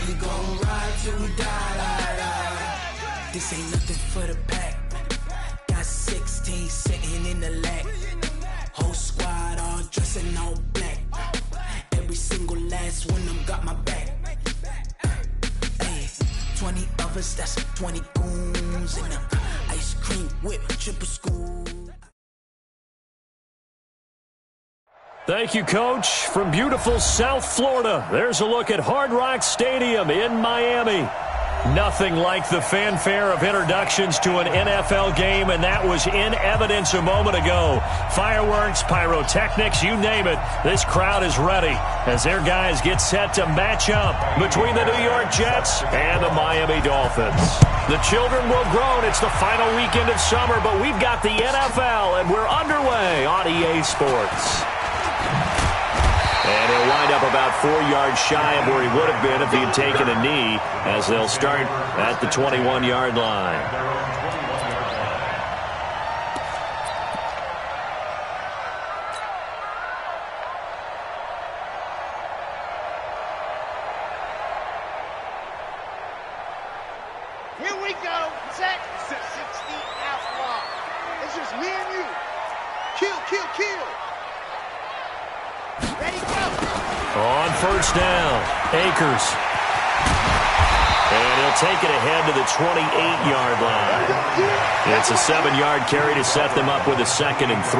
we gon' ride till we die. This ain't nothing for the pack. Got 16 sitting in the lap. Whole squad all dressing all black. Every single last one of them got my back. Hey, 20 of us, that's 20 goons in a ice cream whip, triple school. Thank you, Coach. From beautiful South Florida, there's a look at Hard Rock Stadium in Miami. Nothing like the fanfare of introductions to an NFL game, and that was in evidence a moment ago. Fireworks, pyrotechnics, you name it. This crowd is ready as their guys get set to match up between the New York Jets and the Miami Dolphins. The children will groan. It's the final weekend of summer, but we've got the NFL, and we're underway on EA Sports. And he'll wind up about 4 yards shy of where he would have been if he had taken a knee, as they'll start at the 21-yard line. Here we go. Set. 60 out long. It's just me and you. Kill, kill, kill. Ready, go. On first down, Akers. And he'll take it ahead to the 28-yard line. It's a 7-yard carry to set them up with a 2nd and 3.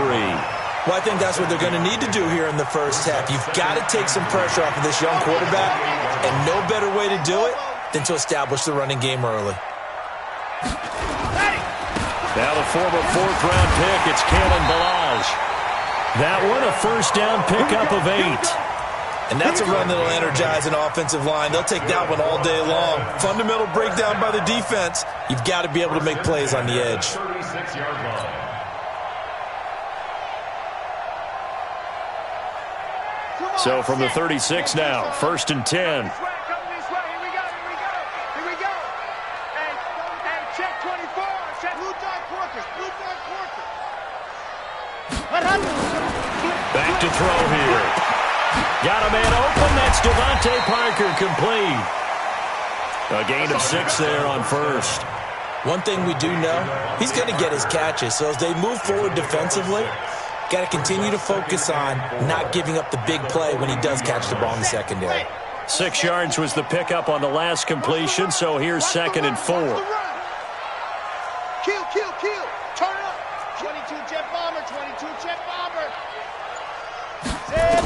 Well, I think that's what they're going to need to do here in the first half. You've got to take some pressure off of this young quarterback, and no better way to do it than to establish the running game early. Now the former 4th-round pick, it's Kalen Ballage. That one, a first down pickup of 8. And that's a run that'll energize an offensive line. They'll take that one all day long. Fundamental breakdown by the defense. You've got to be able to make plays on the edge. So from the 36 now, 1st and 10. Back to throw here. Got a man open. That's Devontae Parker, complete. A gain of 6 there on first. One thing we do know, he's going to get his catches. So as they move forward defensively, got to continue to focus on not giving up the big play when he does catch the ball in the secondary. 6 yards was the pickup on the last completion, so here's 2nd and 4. Kill, kill, kill. Turn up. 22 jet bomber, 22 jet bomber.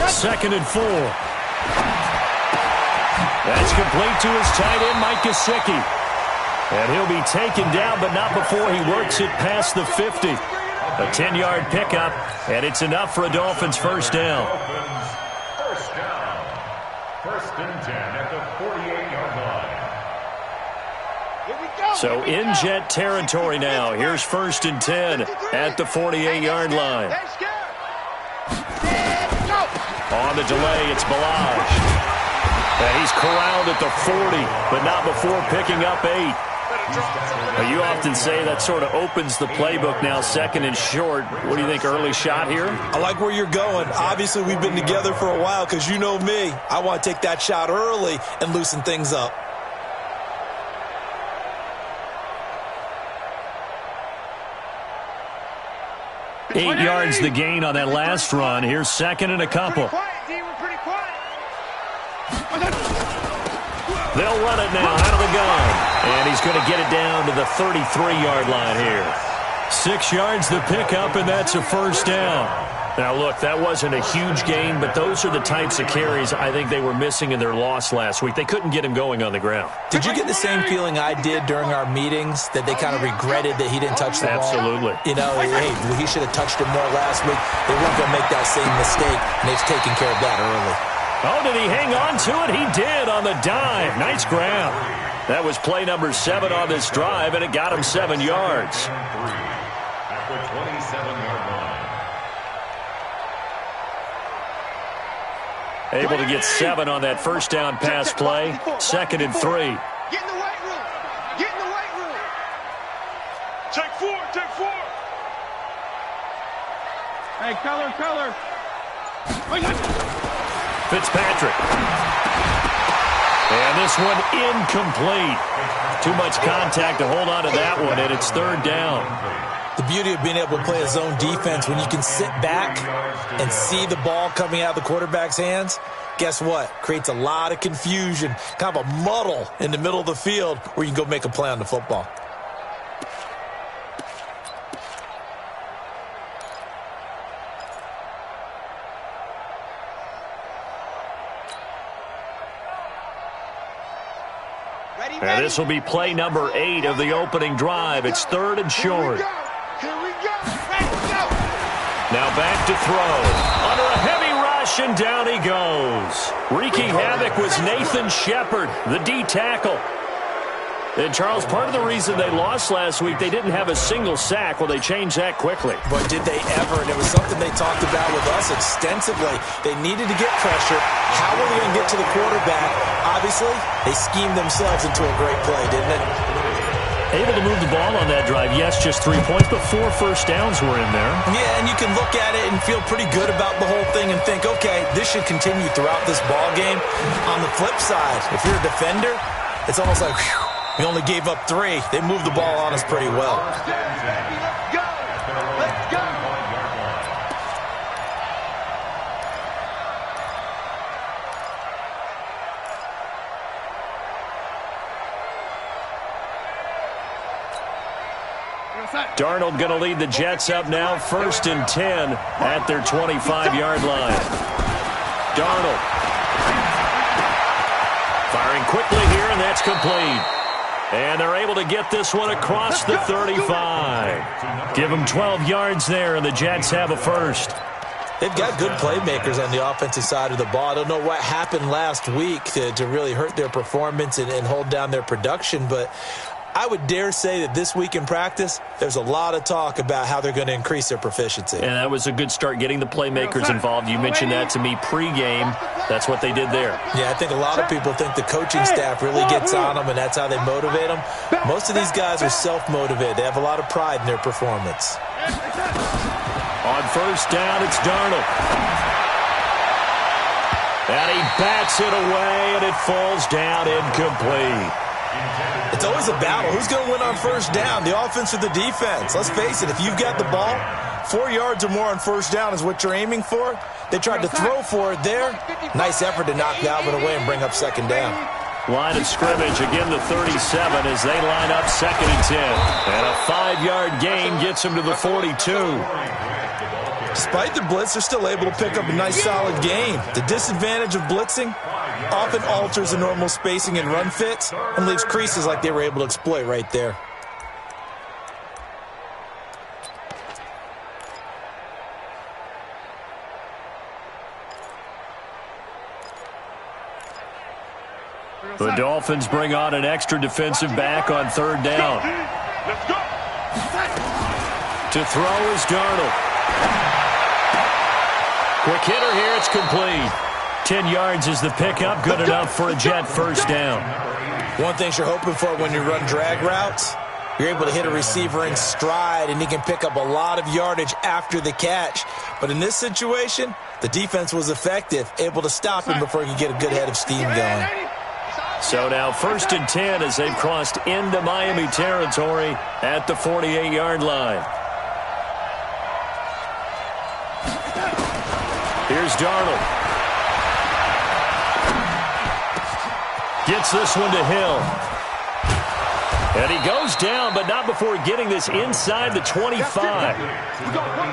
2nd and 4. That's complete to his tight end, Mike Gesicki. And he'll be taken down, but not before he works it past the 50. A 10-yard pickup, and it's enough for a Dolphins first down. First down. 1st and 10 at the 48-yard line. So in Jet territory now. Here's 1st and 10 at the 48-yard line. On the delay, it's Ballage. And he's corralled at the 40, but not before picking up 8. You often say that sort of opens the playbook now, 2nd and short. What do you think, early shot here? I like where you're going. Obviously, we've been together for a while because you know me. I want to take that shot early and loosen things up. Eight yards the gain on that last run. Here's 2nd and a couple. They'll run it now out of the gun. And he's going to get it down to the 33-yard line here. 6 yards the pickup, and that's a first down. Now, look, that wasn't a huge gain, but those are the types of carries I think they were missing in their loss last week. They couldn't get him going on the ground. Did you get the same feeling I did during our meetings, that they kind of regretted that he didn't touch the ball? Absolutely. You know, hey, he should have touched it more last week. They weren't going to make that same mistake, and they've taken care of that early. Oh, did he hang on to it? He did on the dive. Nice grab. That was play number 7 on this drive, and it got him 7 yards. At the 27-yard line. Able to get 7 on that first down pass play. 2nd and 3. Get in the weight room. Get in the weight room. Take 4. Take 4. Hey, color. Fitzpatrick. And this one incomplete. Too much contact to hold on to that one, and it's third down. The beauty of being able to play a zone defense, when you can sit back and see the ball coming out of the quarterback's hands, guess what? Creates a lot of confusion, kind of a muddle in the middle of the field where you can go make a play on the football. And this will be play number 8 of the opening drive. It's third and short. Here we go. Let's go. Now back to throw. Under a heavy rush, and down he goes. Wreaking havoc was Nathan Shepard, the D tackle. And, Charles, part of the reason they lost last week, they didn't have a single sack. Well, they changed that quickly. But did they ever? And it was something they talked about with us extensively. They needed to get pressure. How were they going to get to the quarterback? Obviously, they schemed themselves into a great play, didn't it? Able to move the ball on that drive. Yes, just 3 points, but 4 first downs were in there. Yeah, and you can look at it and feel pretty good about the whole thing and think, okay, this should continue throughout this ball game. On the flip side, if you're a defender, it's almost like, whew, we only gave up 3. They moved the ball on us pretty well. Let's go. Let's go. Darnold going to lead the Jets up now, 1st and 10 at their 25-yard line. Darnold firing quickly here, and that's complete. And they're able to get this one across the 35. Give them 12 yards there, and the Jets have a first. They've got good playmakers on the offensive side of the ball. I don't know what happened last week to really hurt their performance and hold down their production, but I would dare say that this week in practice, there's a lot of talk about how they're going to increase their proficiency. And that was a good start, getting the playmakers involved. You mentioned that to me pregame. That's what they did there. Yeah, I think a lot of people think the coaching staff really gets on them, and that's how they motivate them. Most of these guys are self-motivated. They have a lot of pride in their performance. On first down, it's Darnold. And he bats it away, and it falls down incomplete. It's always a battle. Who's going to win on first down, the offense or the defense? Let's face it, if you've got the ball, 4 yards or more on first down is what you're aiming for. They tried to throw for it there. Nice effort to knock Galvin away and bring up second down. Line of scrimmage, again the 37 as they line up 2nd and 10. And a 5-yard gain gets them to the 42. Despite the blitz, they're still able to pick up a nice solid gain. The disadvantage of blitzing often alters the normal spacing and run fits and leaves creases like they were able to exploit right there. The Dolphins bring on an extra defensive back on 3rd down. Let's go. To throw is Darnold. Quick hitter here, it's complete. 10 yards is the pickup, good enough for a Jet first down. One thing you're hoping for when you run drag routes, you're able to hit a receiver in stride and he can pick up a lot of yardage after the catch. But in this situation, the defense was effective, able to stop him before he could get a good head of steam going. So now 1st and 10 as they've crossed into Miami territory at the 48-yard line. Here's Darnold. Gets this one to Hill. And he goes down, but not before getting this inside the 25.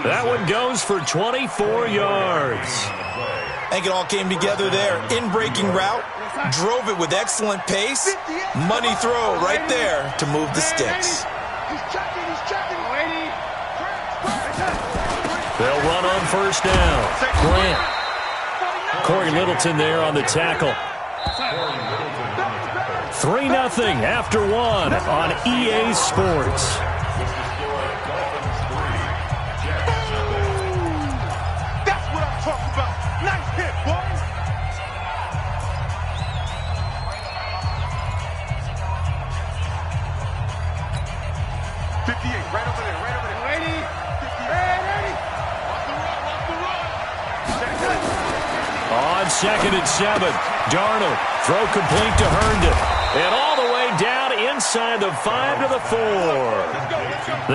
That one goes for 24 yards. I think it all came together there. In-breaking route, drove it with excellent pace. Money throw right there to move the sticks. They'll run on first down. Grant. Corey Littleton there on the tackle. 3-0 after 1 on EA Sports. That's what I'm talking about. Nice hit, boys. Right over there, right over there. On80. 2nd and 7. Darnold, throw complete to Herndon. And all the way down inside the 5 to the 4.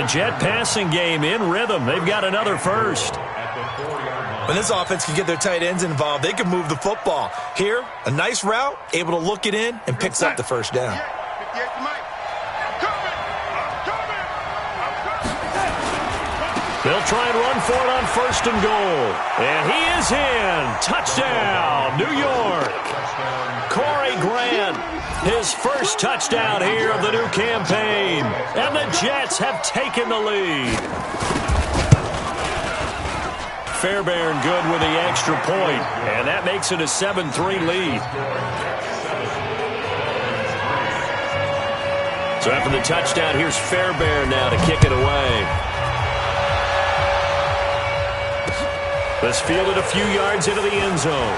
The Jet passing game in rhythm. They've got another first. When this offense can get their tight ends involved, they can move the football. Here, a nice route, able to look it in, and picks up the first down. They'll try and run for it on 1st and goal. And he is in. Touchdown, New York. Corey Grant, his first touchdown here of the new campaign. And the Jets have taken the lead. Fairbairn good with the extra point, and that makes it a 7-3 lead. So after the touchdown, here's Fairbairn now to kick it away. This fielded a few yards into the end zone.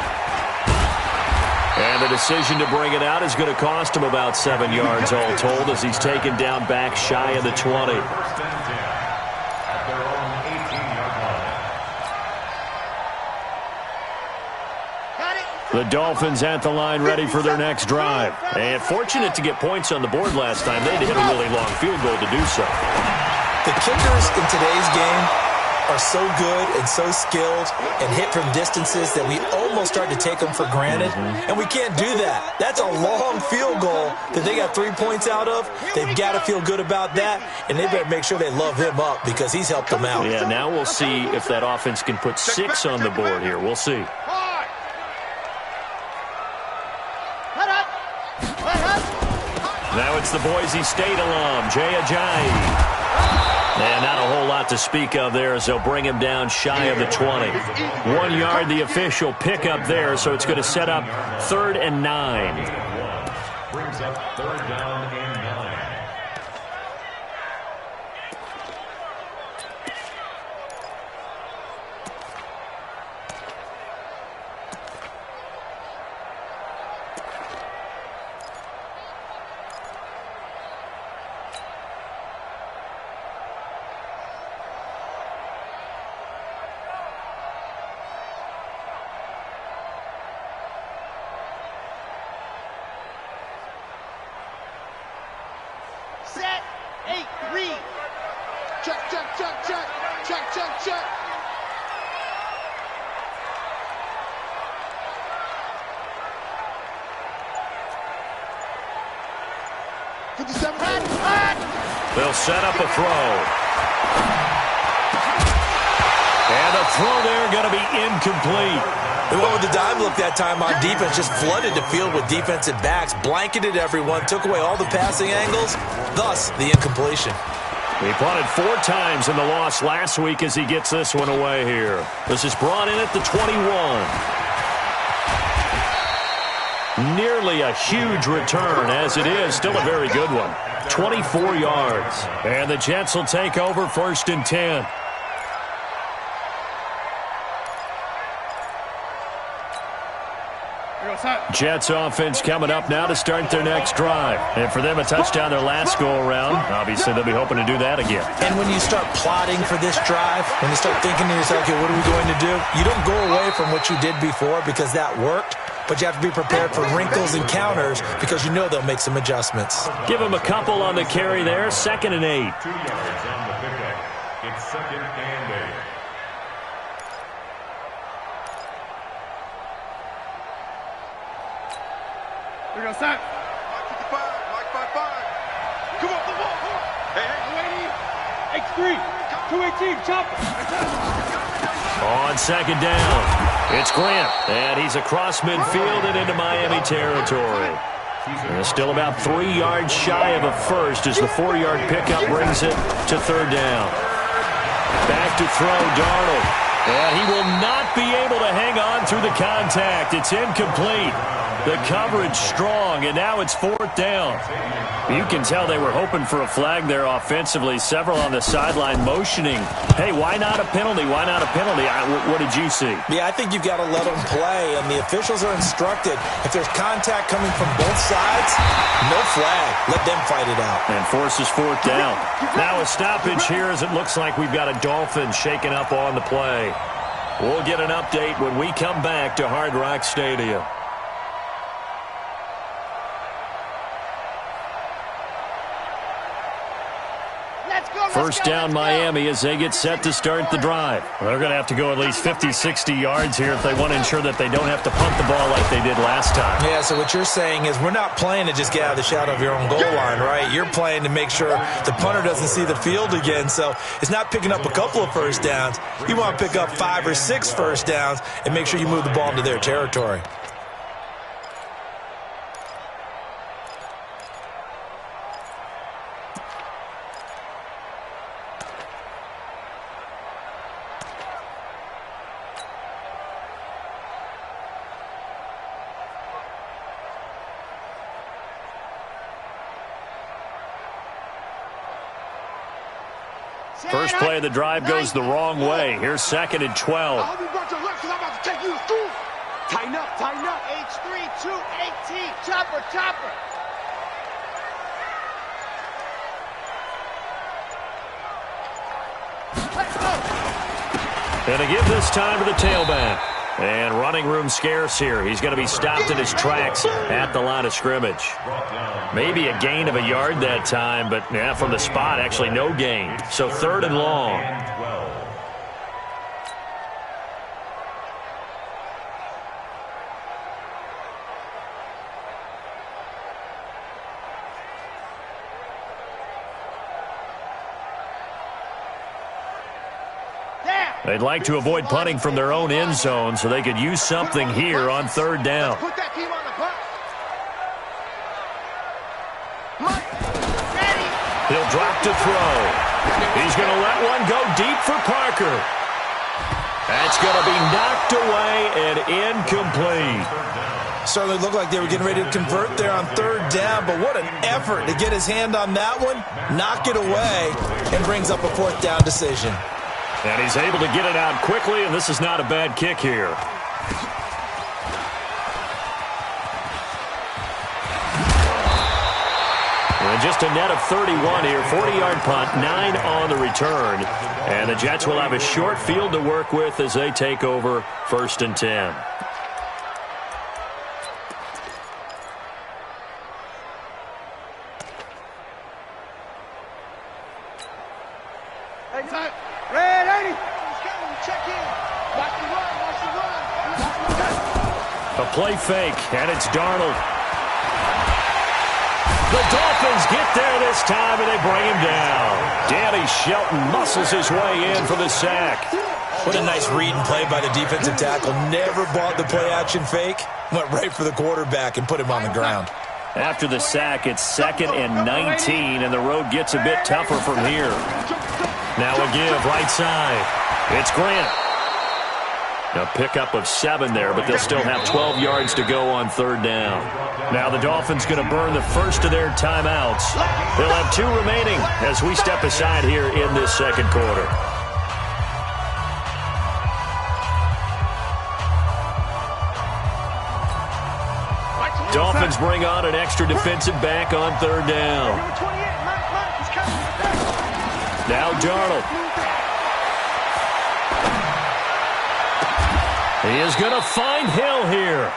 And the decision to bring it out is going to cost him about 7 yards all told as he's taken down back shy of the 20. The Dolphins at the line ready for their next drive. And fortunate to get points on the board last time. They had to hit a really long field goal to do so. The kickers in today's game are so good and so skilled and hit from distances that we almost start to take them for granted. And we can't do that. That's a long field goal that they got 3 points out of. They've got to feel good about that, and they better make sure they love him up because he's helped them out. Yeah, now we'll see if that offense can put 6 on the board here. We'll see. Now it's the Boise State alum, Jay Ajayi. And not a whole lot to speak of there as they'll bring him down shy of the 20. 1 yard, the official pickup there, so it's going to set up 3rd and 9. Brings up 3rd down and 9. Set, 8, read. Check, check, check, check. Check, check, check. They'll set up a throw. And a throw there going to be incomplete. They went with the dime look that time on defense, just flooded the field with defensive backs, blanketed everyone, took away all the passing angles, thus the incompletion. He punted 4 times in the loss last week as he gets this one away here. This is brought in at the 21. Nearly a huge return, as it is. Still a very good one. 24 yards. And the Jets will take over 1st and 10. Jets offense coming up now to start their next drive. And for them, a touchdown their last go-around. Obviously, they'll be hoping to do that again. And when you start plotting for this drive, when you start thinking to yourself, okay, what are we going to do? You don't go away from what you did before because that worked, but you have to be prepared for wrinkles and counters because you know they'll make some adjustments. Give them a couple on the carry there. 2nd and 8. 2 yards on the pickup. It's 2nd and 8. Here goes Sack. Mike 55. Come on, come on. Hey, hey. X3. 218. Chop. On 2nd down, it's Grant. And he's across midfield and into Miami territory. And still about 3 yards shy of a first as the 4-yard pickup brings it to 3rd down. Back to throw, Darnold. And he will not be able to hang on through the contact. It's incomplete. The coverage strong, and now it's 4th down. You can tell they were hoping for a flag there offensively. Several on the sideline motioning. Hey, why not a penalty? Why not a penalty? What did you see? Yeah, I think you've got to let them play, and the officials are instructed. If there's contact coming from both sides, no flag. Let them fight it out. And forces 4th down. Now a stoppage here as it looks like we've got a Dolphin shaken up on the play. We'll get an update when we come back to Hard Rock Stadium. First down Miami as they get set to start the drive. Well, they're going to have to go at least 50, 60 yards here if they want to ensure that they don't have to punt the ball like they did last time. Yeah, so what you're saying is we're not playing to just get out of the shadow of your own goal line, right? You're playing to make sure the punter doesn't see the field again. So it's not picking up a couple of first downs. You want to pick up 5 or 6 first downs and make sure you move the ball into their territory. First play of the drive goes the wrong way. Here's 2nd and 12. I hope you brought your left because I'm about to take you to school. Tighten up, tighten up. H3-2-18. Chopper, chopper. Let's go. And to give this time to the tailback. And running room scarce here. He's going to be stopped in his tracks at the line of scrimmage. Maybe a gain of a yard that time, but yeah, from the spot, actually no gain. So 3rd and long. They'd like to avoid punting from their own end zone so they could use something here on 3rd down. Put that team on the bus. He'll drop to throw. He's going to let one go deep for Parker. That's going to be knocked away and incomplete. Certainly looked like they were getting ready to convert there on 3rd down, but what an effort to get his hand on that one, knock it away, and brings up a 4th down decision. And he's able to get it out quickly, and this is not a bad kick here. And just a net of 31 here, 40-yard punt, 9 on the return. And the Jets will have a short field to work with as they take over 1st and 10. Red 80. Check in. Watch the run. Watch the run. A play fake, and it's Darnold. The Dolphins get there this time, and they bring him down. Danny Shelton muscles his way in for the sack. What a nice read and play by the defensive tackle. Never bought the play-action fake. Went right for the quarterback and put him on the ground. After the sack, it's 2nd and 19, and the road gets a bit tougher from here. Now a give, right side. It's Grant. A pickup of 7 there, but they'll still have 12 yards to go on 3rd down. Now the Dolphins going to burn the first of their timeouts. They'll have 2 remaining as we step aside here in this 2nd quarter. Dolphins bring on an extra defensive back on 3rd down. Now Darnold. He is going to find Hill here.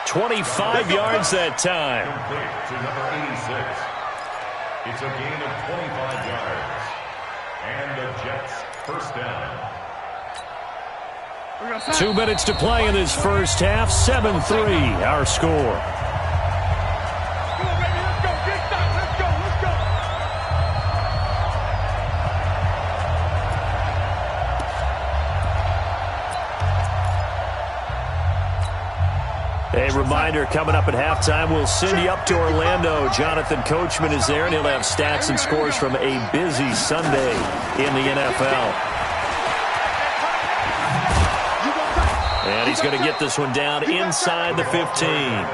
25 yards that time. To number 86. It's a gain of 25 yards. And the Jets first down. 2 minutes to play in this first half. 7-3 our score. A reminder, coming up at halftime, we'll send you up to Orlando. Jonathan Coachman is there, and he'll have stats and scores from a busy Sunday in the NFL. And he's going to get this one down inside the 15.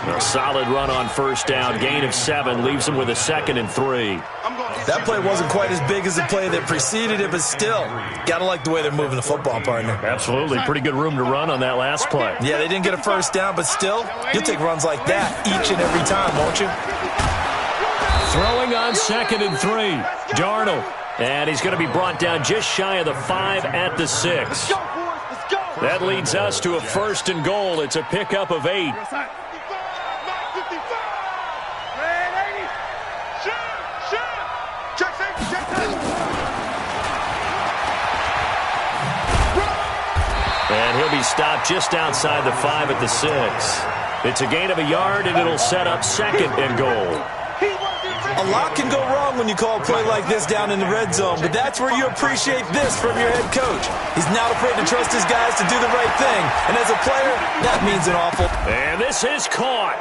A solid run on first down, gain of 7, leaves him with a 2nd and 3. That play wasn't quite as big as the play that preceded it, but still, got to like the way they're moving the football, partner. Absolutely. Pretty good room to run on that last play. Yeah, they didn't get a first down, but still, you'll take runs like that each and every time, won't you? Throwing on 2nd and 3. Darnold. And he's going to be brought down just shy of the 5 at the 6. That leads us to a 1st and goal. It's a pickup of 8. And he'll be stopped just outside the 5 at the 6. It's a gain of a yard, and it'll set up 2nd and goal. A lot can go wrong when you call a play like this down in the red zone, but that's where you appreciate this from your head coach. He's not afraid to trust his guys to do the right thing, and as a player, that means an awful. And this is caught.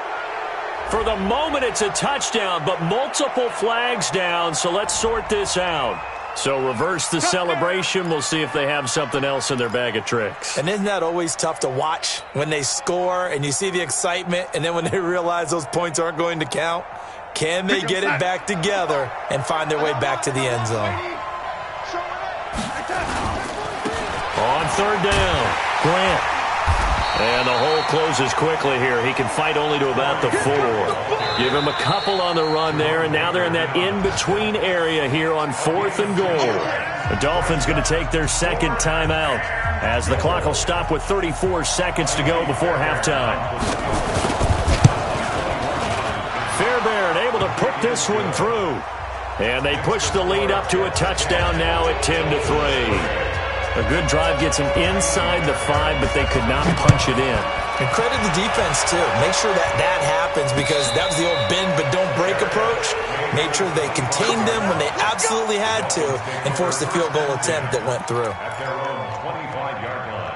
For the moment, it's a touchdown, but multiple flags down, so let's sort this out. So reverse the celebration. We'll see if they have something else in their bag of tricks. And isn't that always tough to watch when they score and you see the excitement, and then when they realize those points aren't going to count? Can they get it back together and find their way back to the end zone? On 3rd down, Grant. And the hole closes quickly here. He can fight only to about the 4. Give him a couple on the run there, and now they're in that in-between area here on 4th and goal. The Dolphins going to take their 2nd timeout as the clock will stop with 34 seconds to go before halftime. Fairbairn able to put this one through. And they push the lead up to a touchdown now at 10-3. A good drive gets them inside the 5, but they could not punch it in. And credit the defense, too. Make sure that happens, because that was the old bend but don't break approach. Made sure they contained them when they absolutely had to and forced the field goal attempt that went through. At their own 25-yard line.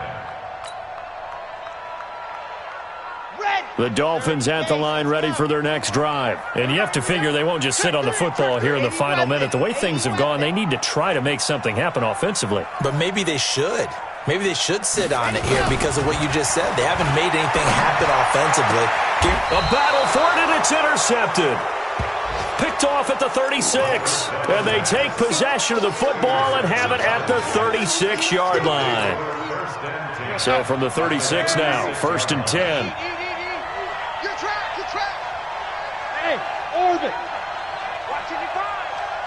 The Dolphins at the line ready for their next drive. And you have to figure they won't just sit on the football here in the final minute. The way things have gone, they need to try to make something happen offensively. But maybe they should. Maybe they should sit on it here because of what you just said. They haven't made anything happen offensively. A battle for it, and it's intercepted. Picked off at the 36. And they take possession of the football and have it at the 36-yard line. So from the 36 now, 1st and 10. Hey, orbit. Watch it,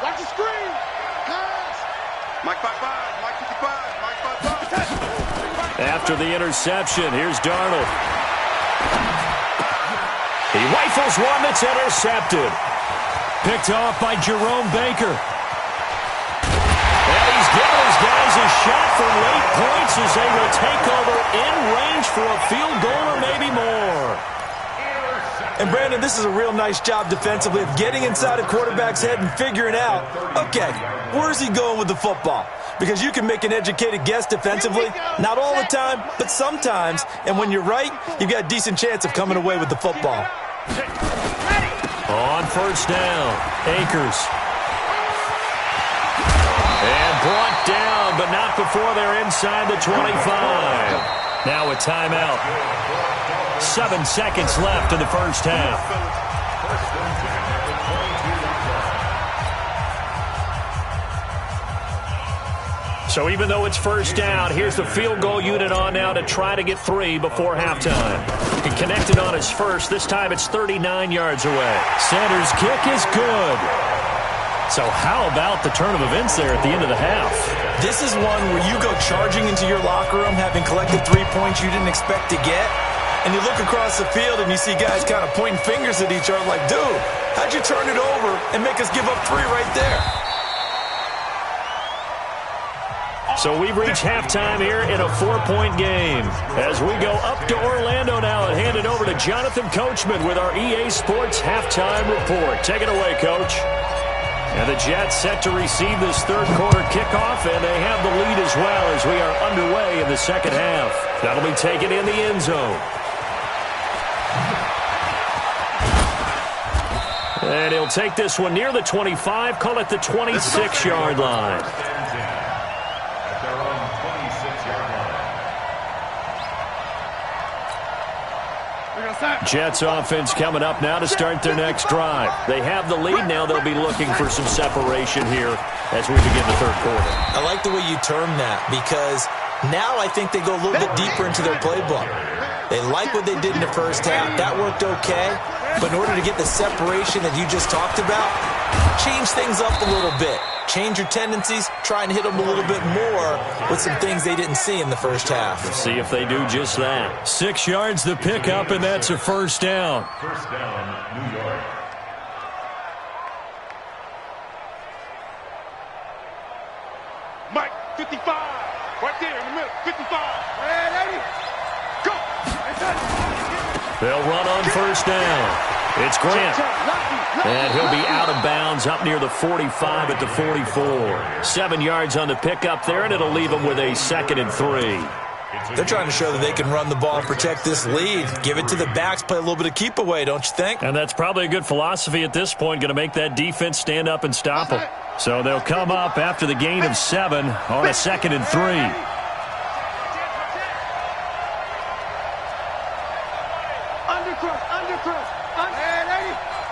watch the screen. Mike 5-5, Mike 55, Mike 5-5. After the interception, here's Darnold. He rifles one that's intercepted. Picked off by Jerome Baker. And he's giving his guys a shot for late points as they will take over in range for a field goal or maybe more. And, Brandon, this is a real nice job defensively of getting inside a quarterback's head and figuring out, okay, where's he going with the football? Because you can make an educated guess defensively, not all the time, but sometimes. And when you're right, you've got a decent chance of coming away with the football. On 1st down, Akers. And brought down, but not before they're inside the 25. Now a timeout. 7 seconds left in the first half. So even though it's 1st down, here's the field goal unit on now to try to get 3 before halftime. He connected on his first. This time it's 39 yards away. Sanders' kick is good. So how about the turn of events there at the end of the half? This is one where you go charging into your locker room having collected 3 points you didn't expect to get. And you look across the field and you see guys kind of pointing fingers at each other like, dude, how'd you turn it over and make us give up 3 right there? So we've reached halftime here in a 4-point game. As we go up to Orlando now and hand it over to Jonathan Coachman with our EA Sports Halftime Report. Take it away, Coach. And the Jets set to receive this 3rd quarter kickoff, and they have the lead as well as we are underway in the 2nd half. That'll be taken in the end zone. And he'll take this one near the 25, call it the 26-yard line. At their own 26-yard line. Jets offense coming up now to start their next drive. They have the lead now. They'll be looking for some separation here as we begin the 3rd quarter. I like the way you term that, because now I think they go a little bit deeper into their playbook. They like what they did in the first half. That worked okay. But in order to get the separation that you just talked about, change things up a little bit. Change your tendencies, try and hit them a little bit more with some things they didn't see in the first half. We'll see if they do just that. 6 yards the pickup, and that's a first down. First down, New York. Mike, 55. Right there in the middle. 55. Ready? Go. They'll run on first down. It's Grant. And he'll be out of bounds up near the 45 at the 44. 7 yards on the pickup there, and it'll leave them with a 2nd and 3. They're trying to show that they can run the ball and protect this lead. Give it to the backs, play a little bit of keep away, don't you think? And that's probably a good philosophy at this point, going to make that defense stand up and stop them. So they'll come up after the gain of 7 on a 2nd and 3.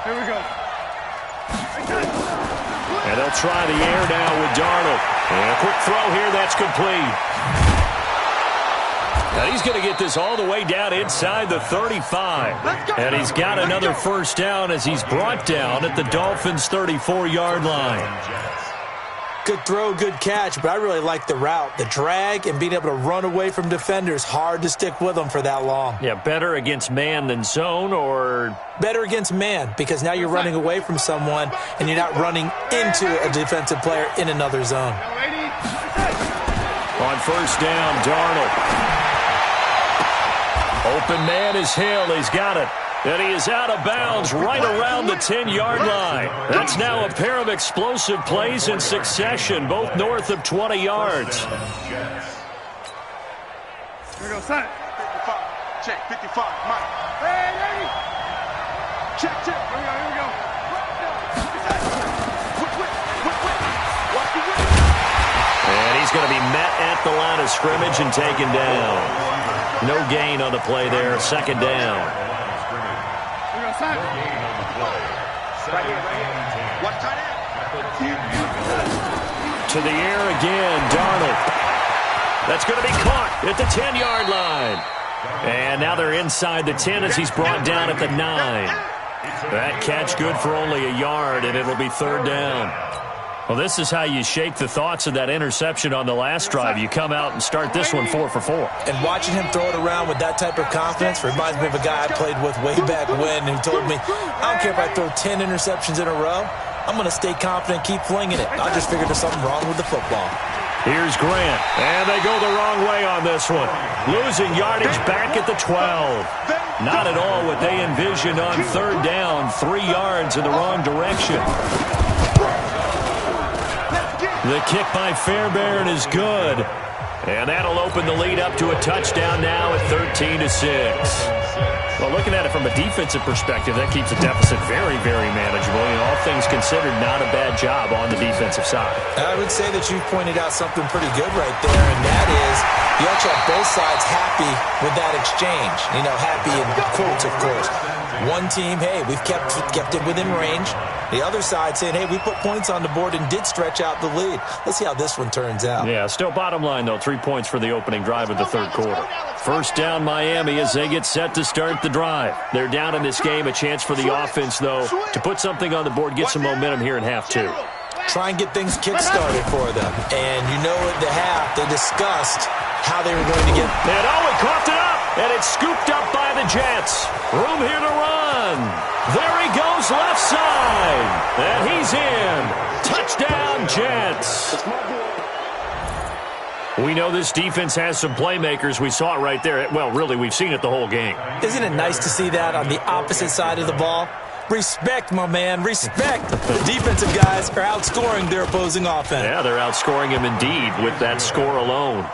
Here we go. And they'll try the air now with Darnold. And a quick throw here, that's complete. Now he's going to get this all the way down inside the 35. And he's got another first down as he's brought down at the Dolphins' 34-yard line. Good throw, good catch, but I really like the route. The drag and being able to run away from defenders, hard to stick with them for that long. Yeah, better against man than zone, or? Better against man, because now you're running away from someone and you're not running into a defensive player in another zone. On first down, Darnold. Open man is Hill. He's got it. And he is out of bounds right around the 10-yard line. That's now a pair of explosive plays in succession, both north of 20 yards. Here we go, son. 55. Check, 55. Mike. Hey, check. Here we go. And he's going to be met at the line of scrimmage and taken down. No gain on the play there. 2nd down. Right here. Watch tight end. To the air again, Darnold. That's going to be caught at the 10-yard line. And now they're inside the 10 as he's brought down at the 9. That catch good for only a yard, and it'll be 3rd down. Well, this is how you shake the thoughts of that interception on the last drive. You come out and start this one 4 for 4. And watching him throw it around with that type of confidence reminds me of a guy I played with way back when who told me, I don't care if I throw 10 interceptions in a row, I'm going to stay confident, keep flinging it. I just figured there's something wrong with the football. Here's Grant, and they go the wrong way on this one. Losing yardage back at the 12. Not at all what they envisioned on 3rd down, 3 yards in the wrong direction. The kick by Fairbairn is good. And that'll open the lead up to a touchdown now at 13-6. Well, looking at it from a defensive perspective, that keeps the deficit very, very manageable. You know, all things considered, not a bad job on the defensive side. I would say that you've pointed out something pretty good right there, and that is you actually have both sides happy with that exchange. You know, happy in quotes, of course. One team, hey, we've kept it within range. The other side saying, hey, we put points on the board and did stretch out the lead. Let's see how this one turns out. Yeah, still bottom line, though, 3 points for the opening drive of the 3rd quarter. First down, Miami, as they get set to start the drive. They're down in this game. A chance for the offense, though, to put something on the board, get some momentum here in half 2. Try and get things kick-started for them. And you know at the half, they discussed how they were going to get. And he coughed it up, and it's scooped up by the Jets. Room here to run. There he goes left side. And he's in. Touchdown, Jets. We know this defense has some playmakers. We saw it right there. Well, really, we've seen it the whole game. Isn't it nice to see that on the opposite side of the ball? Respect, my man, respect. The defensive guys are outscoring their opposing offense. Yeah, they're outscoring him indeed with that score alone.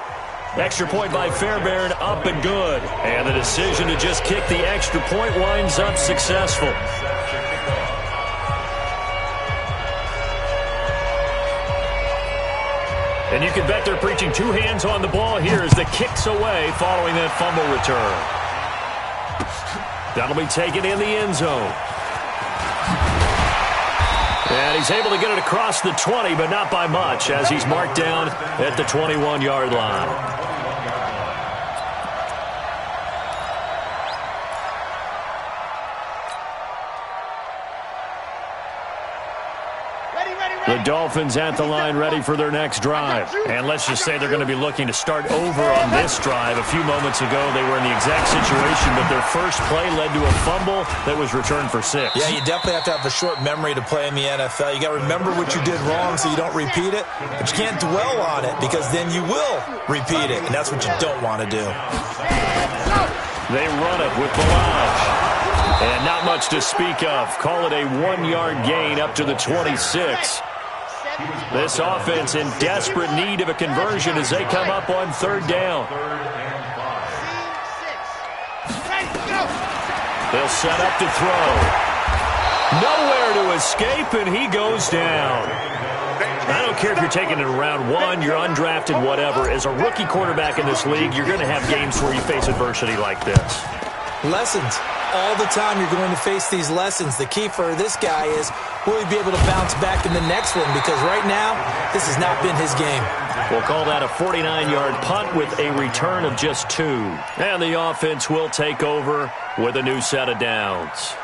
Extra point by Fairbairn, up and good. And the decision to just kick the extra point winds up successful. And you can bet they're preaching 2 hands on the ball here as the kick's away following that fumble return. That'll be taken in the end zone. And he's able to get it across the 20, but not by much, as he's marked down at the 21-yard line. The Dolphins at the line ready for their next drive. And let's just say they're going to be looking to start over on this drive. A few moments ago, they were in the exact situation, but their first play led to a fumble that was returned for 6. Yeah, you definitely have to have a short memory to play in the NFL. You got to remember what you did wrong so you don't repeat it, but you can't dwell on it because then you will repeat it, and that's what you don't want to do. They run it with Balaj. And not much to speak of. Call it a 1-yard gain up to the 26. This offense in desperate need of a conversion as they come up on 3rd down. They'll set up to throw. Nowhere to escape, and he goes down. I don't care if you're taking it in round 1, you're undrafted, whatever. As a rookie quarterback in this league, you're going to have games where you face adversity like this. Lessons. All the time you're going to face these lessons. The key for this guy is, will he be able to bounce back in the next one? Because right now, this has not been his game. We'll call that a 49-yard punt with a return of just 2. And the offense will take over with a new set of downs.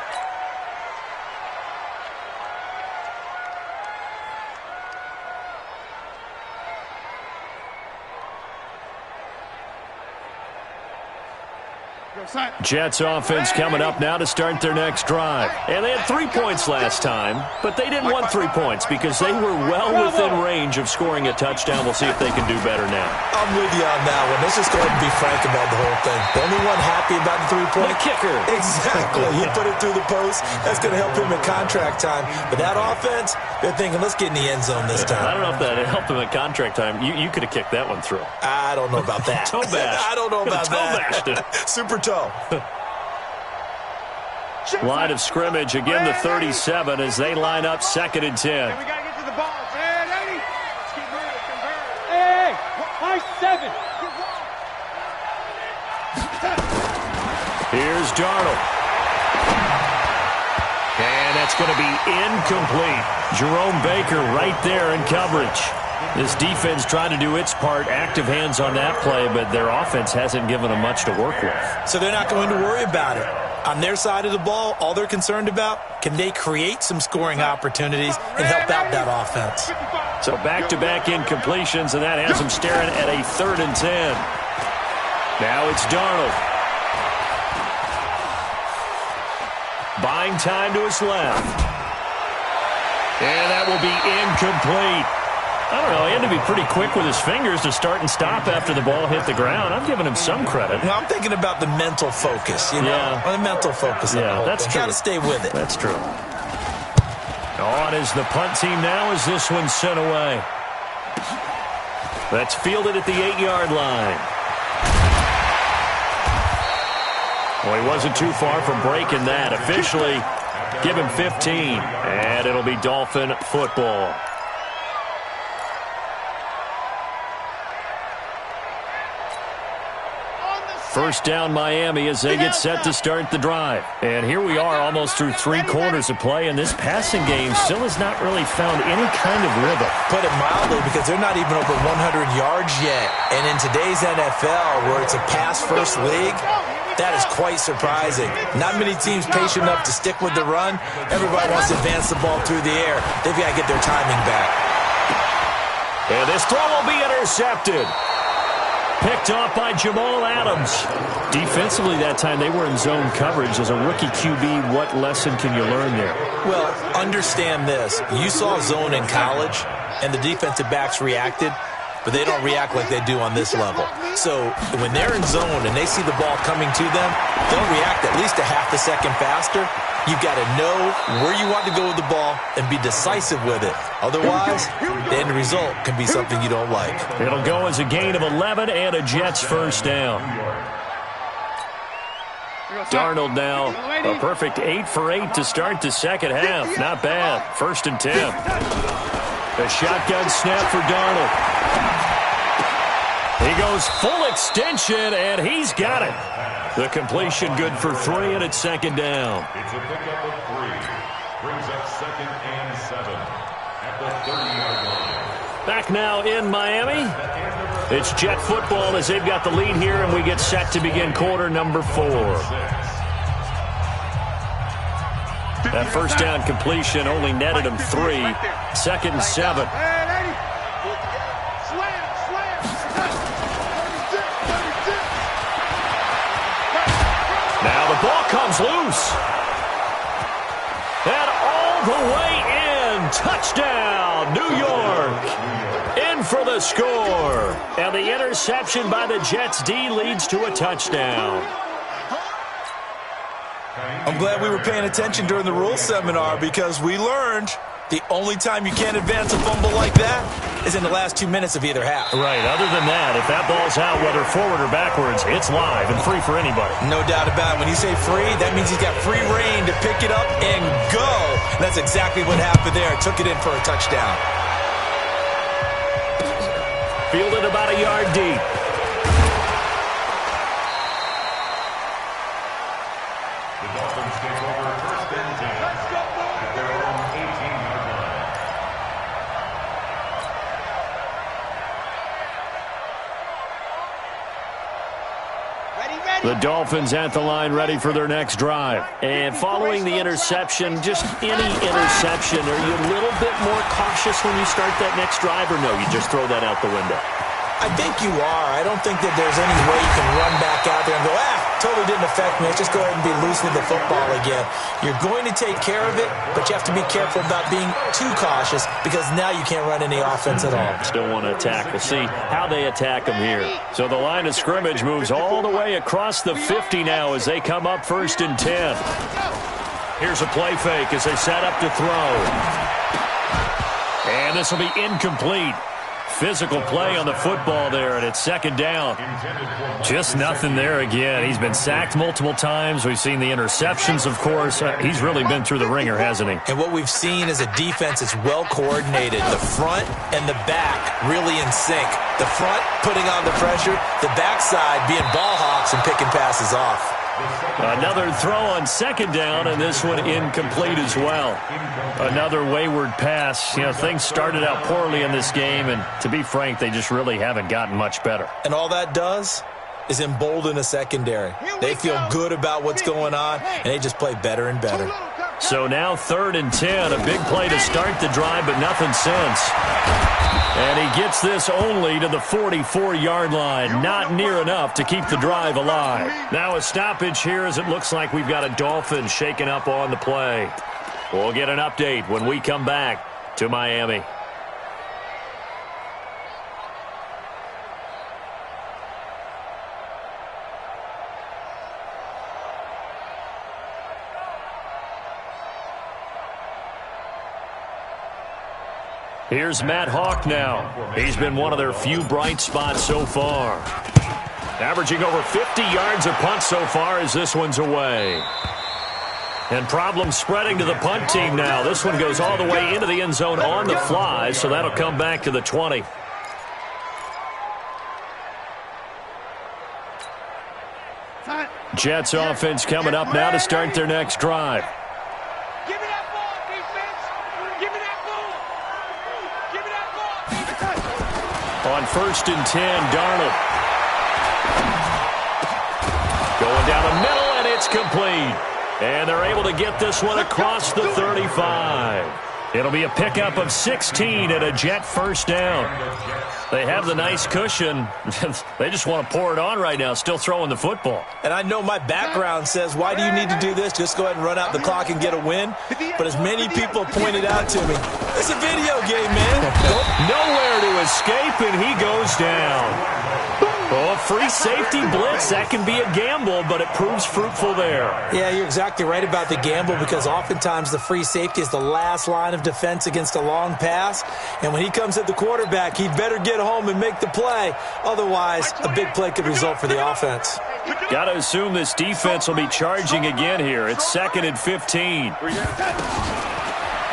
Jets offense coming up now to start their next drive. And they had 3 points last time, but they didn't want 3 points because they were well within range of scoring a touchdown. We'll see if they can do better now. I'm with you on that one. Let's just go ahead and be frank about the whole thing. The only one happy about the 3-point? The kicker. Exactly. He put it through the post. That's going to help him in contract time. But that offense, they're thinking, let's get in the end zone this time. I don't know if that helped him in contract time. You could have kicked that one through. I don't know about that. Toe bash. I don't know about that. Toe bashed it. Super toe. Line of scrimmage, again the 37 as they line up 2nd and 10. We got to get to the ball. Hey, lady. Let's keep moving. Convert. Hey, high 7. Here's Darnold. And that's going to be incomplete. Jerome Baker right there in coverage. This defense trying to do its part, active hands on that play, but their offense hasn't given them much to work with. So they're not going to worry about it. On their side of the ball, all they're concerned about, can they create some scoring opportunities and help out that offense? So back-to-back incompletions, and that has them staring at a 3rd and 10. Now it's Darnold. Buying time to his left. And that will be incomplete. I don't know, he had to be pretty quick with his fingers to start and stop after the ball hit the ground. I'm giving him some credit. Well, I'm thinking about the mental focus, you know? Yeah. The mental focus. Yeah, that's true. Got to stay with it. That's true. On is the punt team now as this one's sent away. That's fielded at the 8-yard line. Well, he wasn't too far from breaking that. Officially, give him 15, and it'll be Dolphin football. First down Miami as they get set to start the drive. And here we are almost through 3 quarters of play, and this passing game still has not really found any kind of rhythm. Put it mildly, because they're not even over 100 yards yet. And in today's NFL, where it's a pass-first league, that is quite surprising. Not many teams patient enough to stick with the run. Everybody wants to advance the ball through the air. They've got to get their timing back. And this throw will be intercepted. Picked off by Jamal Adams. Defensively that time, they were in zone coverage. As a rookie QB, what lesson can you learn there? Well, understand this. You saw zone in college, and the defensive backs reacted, but they don't react like they do on this level. So when they're in zone and they see the ball coming to them, they'll react at least a half a second faster. You've got to know where you want to go with the ball and be decisive with it. Otherwise, the end result can be something you don't like. It'll go as a gain of 11 and a Jets first down. Darnold now a perfect 8 for 8 to start the second half. Not bad. 1st and 10. A shotgun snap for Darnold. He goes full extension, and he's got it. The completion good for 3, and it's 2nd down. It's a pickup of 3. Brings up 2nd and 7 at the 30-yard line. Back now in Miami. It's Jet football as they've got the lead here, and we get set to begin quarter number 4. That first down completion only netted him 3. 2nd and 7. Now the ball comes loose. And all the way in. Touchdown, New York. In for the score. And the interception by the Jets D leads to a touchdown. I'm glad we were paying attention during the rules seminar because we learned the only time you can't advance a fumble like that is in the last 2 minutes of either half. Right. Other than that, if that ball's out, whether forward or backwards, it's live and free for anybody. No doubt about it. When you say free, that means he's got free reign to pick it up and go. And that's exactly what happened there. Took it in for a touchdown. Fielded about a yard deep. The Dolphins take over 1st and 10 at their own 18-yard line. The Dolphins at the line ready for their next drive. And following the interception, just any interception, are you a little bit more cautious when you start that next drive, or no, you just throw that out the window? I think you are. I don't think that there's any way you can run back out there and go, totally didn't affect me. Let's just go ahead and be loose with the football again. You're going to take care of it, but you have to be careful about being too cautious because now you can't run any offense at all. Still want to attack. We'll see how they attack them here. So the line of scrimmage moves all the way across the 50 now as they come up 1st and 10. Here's a play fake as they set up to throw. And this will be incomplete. Physical play on the football there, and it's 2nd down. Just nothing there again. He's been sacked multiple times. We've seen the interceptions, of course. He's really been through the ringer, hasn't he? And what we've seen is a defense that's well coordinated. The front and the back really in sync. The front putting on the pressure, the backside being ball hawks and picking passes off. Another throw on 2nd down, and this one incomplete as well. Another wayward pass. You know, things started out poorly in this game, and to be frank, they just really haven't gotten much better. And all that does is embolden a secondary. They feel good about what's going on, and they just play better and better. So now 3rd and 10, a big play to start the drive, but nothing since. And he gets this only to the 44-yard line. Not near enough to keep the drive alive. Now a stoppage here as it looks like we've got a Dolphin shaken up on the play. We'll get an update when we come back to Miami. Here's Matt Hawk now. He's been one of their few bright spots so far. Averaging over 50 yards a punt so far as this one's away. And problems spreading to the punt team now. This one goes all the way into the end zone on the fly, so that'll come back to the 20. Jets offense coming up now to start their next drive. On 1st and 10, Darnold. Going down the middle, and it's complete. And they're able to get this one across the 35. It'll be a pickup of 16 and a Jet first down. They have the nice cushion. They just want to pour it on right now, still throwing the football. And I know my background says, why do you need to do this? Just go ahead and run out the clock and get a win. But as many people pointed out to me, it's a video game, man. Nowhere to escape, and he goes down. Oh, free safety blitz, that can be a gamble, but it proves fruitful there. Yeah, you're exactly right about the gamble because oftentimes the free safety is the last line of defense against a long pass. And when he comes at the quarterback, he'd better get home and make the play. Otherwise, a big play could result for the offense. Got to assume this defense will be charging again here. It's 2nd and 15.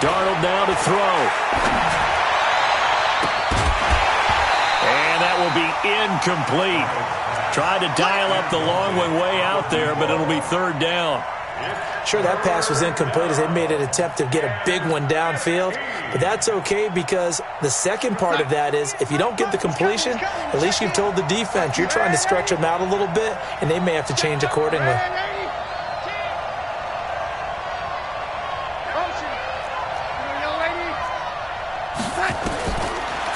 Darnold now to throw. And that will be incomplete. Tried to dial up the long one way out there, but it'll be 3rd down. Sure, that pass was incomplete as they made an attempt to get a big one downfield. But that's okay because the second part of that is if you don't get the completion, at least you've told the defense you're trying to stretch them out a little bit, and they may have to change accordingly.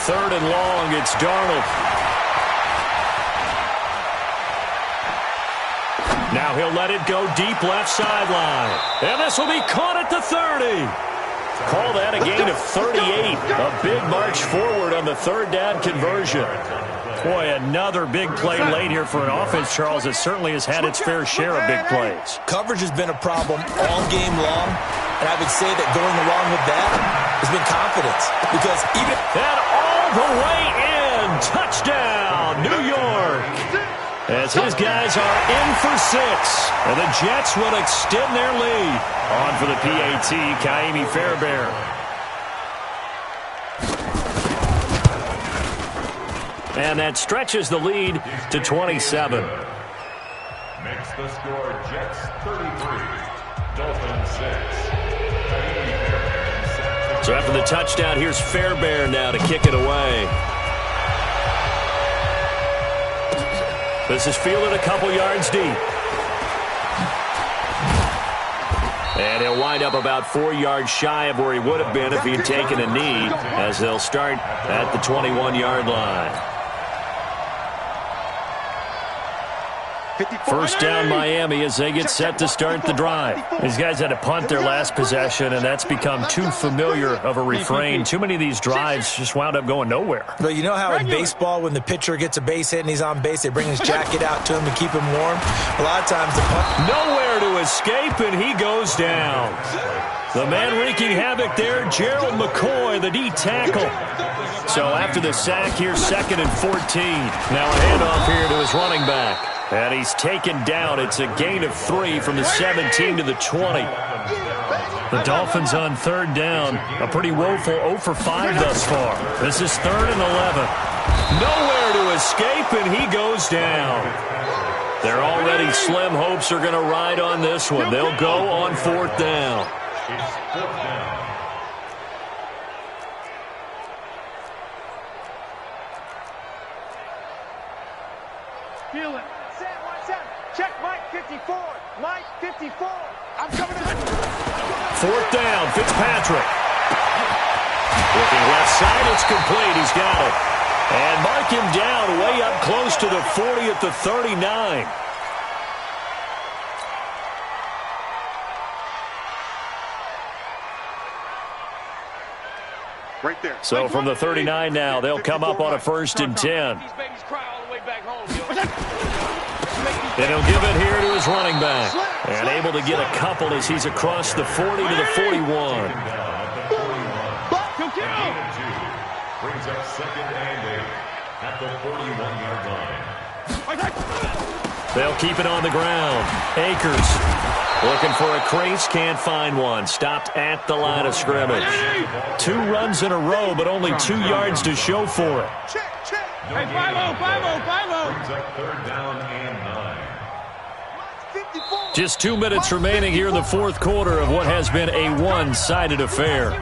3rd and long. It's Darnold. Now he'll let it go deep left sideline. And this will be caught at the 30. Call that a gain of 38. A big march forward on the 3rd down conversion. Boy, another big play late here for an offense, Charles, that certainly has had its fair share of big plays. Coverage has been a problem all game long, and I would say that going along with that has been confidence. Because even... And all the way in. Touchdown, New York. As his guys are in for 6. And the Jets will extend their lead. On for the PAT, Kaimi Fairbairn. And that stretches the lead to 27. Makes the score Jets 33, Dolphins 6. So after the touchdown, here's Fairbairn now to kick it away. This is fielded a couple yards deep. And he'll wind up about 4 yards shy of where he would have been if he'd taken a knee, as they'll start at the 21-yard line. First down Miami as they get set to start the drive. These guys had to punt their last possession, and that's become too familiar of a refrain. Too many of these drives just wound up going nowhere. But you know how in baseball, when the pitcher gets a base hit and he's on base, they bring his jacket out to him to keep him warm? A lot of times the punt... Nowhere to escape, and he goes down. The man wreaking havoc there, Gerald McCoy, the D tackle. So after the sack, here's 2nd and 14. Now a handoff here to his running back. And he's taken down. It's a gain of 3 from the 17 to the 20. The Dolphins on 3rd down. A pretty woeful 0 for 5 thus far. This is 3rd and 11. Nowhere to escape, and he goes down. Their already slim hopes are going to ride on this one. They'll go on 4th down. It's 4th down. Feel it. Check Mike 54. Mike 54. I'm coming in. 4th down, Fitzpatrick. Looking left side, it's complete. He's got it. And mark him down way up close to the 40 at the 39. Right there. So from the 39 now, they'll come up on a 1st and 10. These babies cry all the way back home, And he'll give it here to his running back. And able to get a couple as he's across the 40 to the 41. Brings up 2nd and 8 at the 41-yard line. They'll keep it on the ground. Akers looking for a crease, can't find one. Stopped at the line of scrimmage. 2 runs in a row, but only 2 yards to show for it. Hey, 5-0, 5-0, 5-0. Brings up 3rd down and 9. Just 2 minutes remaining here in the 4th quarter of what has been a one-sided affair.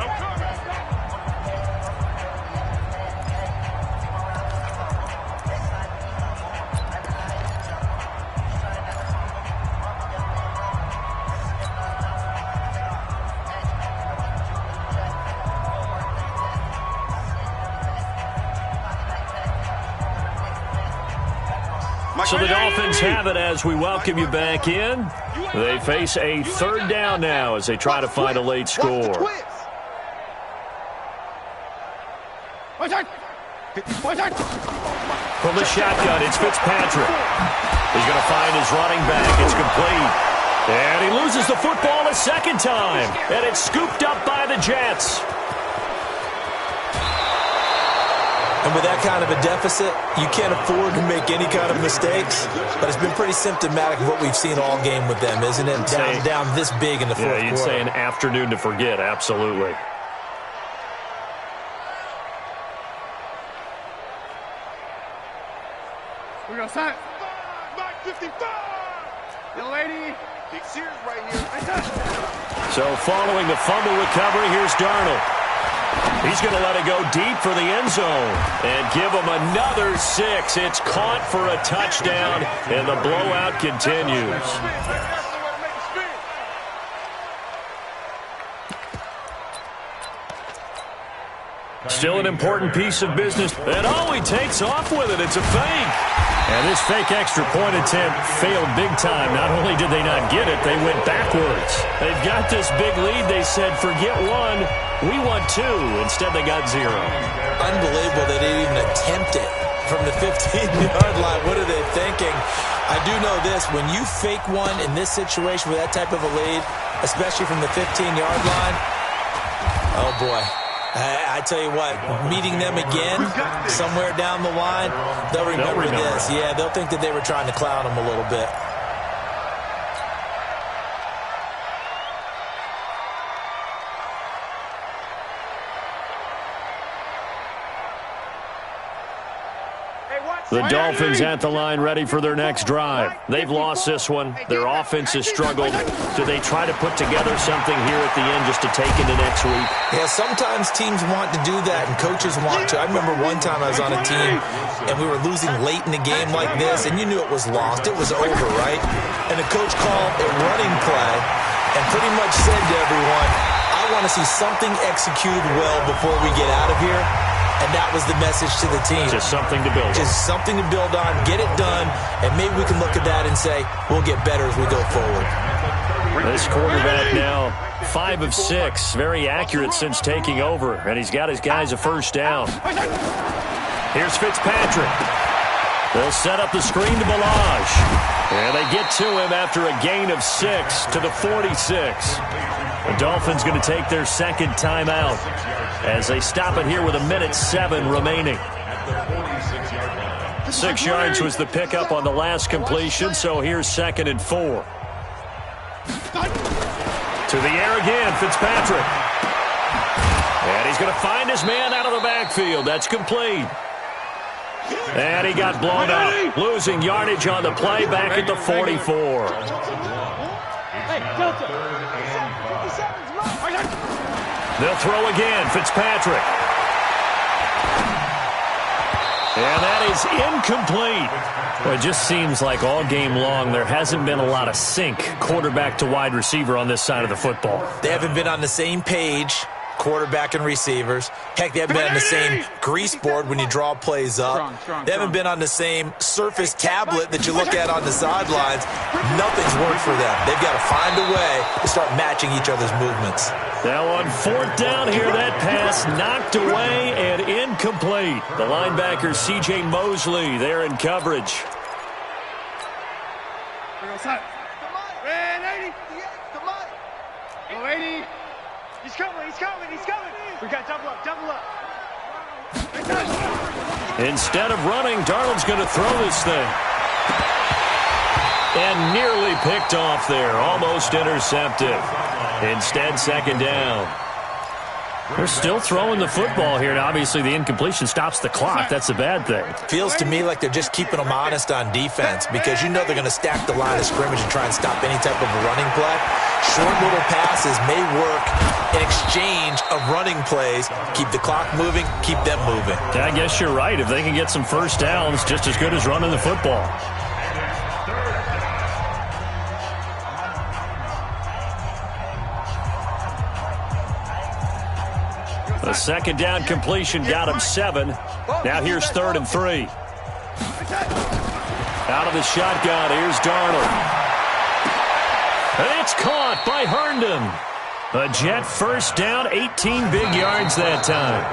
So the Dolphins have it as we welcome you back in. They face a 3rd down now as they try to find a late score. From the shotgun, it's Fitzpatrick. He's going to find his running back. It's complete. And he loses the football a 2nd time. And it's scooped up by the Jets. And with that kind of a deficit, you can't afford to make any kind of mistakes. But it's been pretty symptomatic of what we've seen all game with them, isn't it? Down this big in the 4th quarter. Yeah, you'd say an afternoon to forget, absolutely. We're going to sign. Mike 55. Young lady. Big Sears right here. So following the fumble recovery, here's Darnold. He's going to let it go deep for the end zone and give him another 6. It's caught for a touchdown, and the blowout continues. Still an important piece of business. And he takes off with it. It's a fake. And this fake extra point attempt failed big time. Not only did they not get it, they went backwards. They've got this big lead. They said, forget one, we want two. Instead, they got zero. Unbelievable they didn't even attempt it from the 15-yard line. What are they thinking? I do know this. When you fake one in this situation with that type of a lead, especially from the 15-yard line, oh, boy. I tell you what, meeting them again somewhere down the line, they'll remember this. Yeah, they'll think that they were trying to clown them a little bit. The Dolphins at the line ready for their next drive. They've lost this one. Their offense has struggled. Do they try to put together something here at the end just to take into next week? Yeah, sometimes teams want to do that and coaches want to. I remember one time I was on a team and we were losing late in a game like this and you knew it was lost. It was over, right? And the coach called a running play and pretty much said to everyone, I want to see something executed well before we get out of here. And that was the message to the team. Just something to build on. Just something to build on, get it done, and maybe we can look at that and say, we'll get better as we go forward. This quarterback now 5 of 6, very accurate since taking over, and he's got his guys a first down. Here's Fitzpatrick. They'll set up the screen to Balaj. And they get to him after a gain of 6 to the 46. The Dolphins going to take their second timeout as they stop it here with 1:07 remaining. 6 yards was the pickup on the last completion, so here's 2nd and 4. To the air again, Fitzpatrick. And he's going to find his man out of the backfield. That's complete. And he got blown up, losing yardage on the play back at the 44. They'll throw again, Fitzpatrick. And that is incomplete. Well, it just seems like all game long there hasn't been a lot of sync quarterback to wide receiver on this side of the football. They haven't been on the same page, quarterback and receivers. Heck, they haven't been on the same grease board when you draw plays up. They haven't been on the same Surface tablet that you look at on the sidelines. Nothing's worked for them. They've got to find a way to start matching each other's movements. Now on 4th down here, that pass knocked away and incomplete. The linebacker, C.J. Mosley, there in coverage. Red 80. Come on. Go 80. He's coming. We got double up. Instead of running, Darnold's going to throw this thing. And nearly picked off there. Almost intercepted. Instead, 2nd down. They're still throwing the football here. Now, obviously, the incompletion stops the clock. That's a bad thing. Feels to me like they're just keeping them honest on defense because you know they're going to stack the line of scrimmage and try and stop any type of a running play. Short little passes may work in exchange of running plays. Keep the clock moving, keep them moving. I guess you're right. If they can get some first downs, just as good as running the football. The 2nd down completion got him 7. Now here's 3rd and 3. Out of the shotgun, here's Darnold. And it's caught by Herndon. A Jet first down, 18 big yards that time.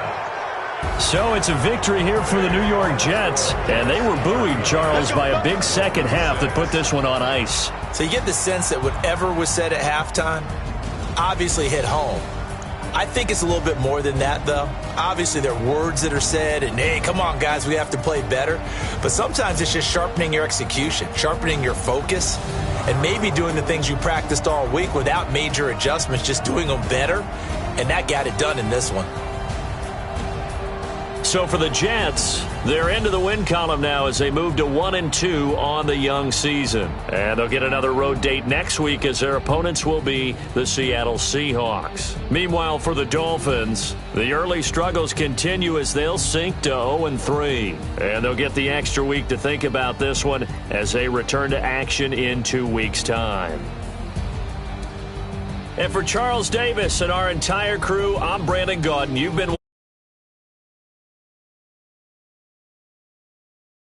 So it's a victory here for the New York Jets. And they were buoyed, Charles, by a big second half that put this one on ice. So you get the sense that whatever was said at halftime obviously hit home. I think it's a little bit more than that, though. Obviously, there are words that are said, and, hey, come on, guys, we have to play better. But sometimes it's just sharpening your execution, sharpening your focus, and maybe doing the things you practiced all week without major adjustments, just doing them better. And that got it done in this one. So for the Jets, they're into the win column now as they move to 1-2 on the young season. And they'll get another road date next week as their opponents will be the Seattle Seahawks. Meanwhile, for the Dolphins, the early struggles continue as they'll sink to 0-3. And they'll get the extra week to think about this one as they return to action in 2 weeks' time. And for Charles Davis and our entire crew, I'm Brandon Gaudin. You've been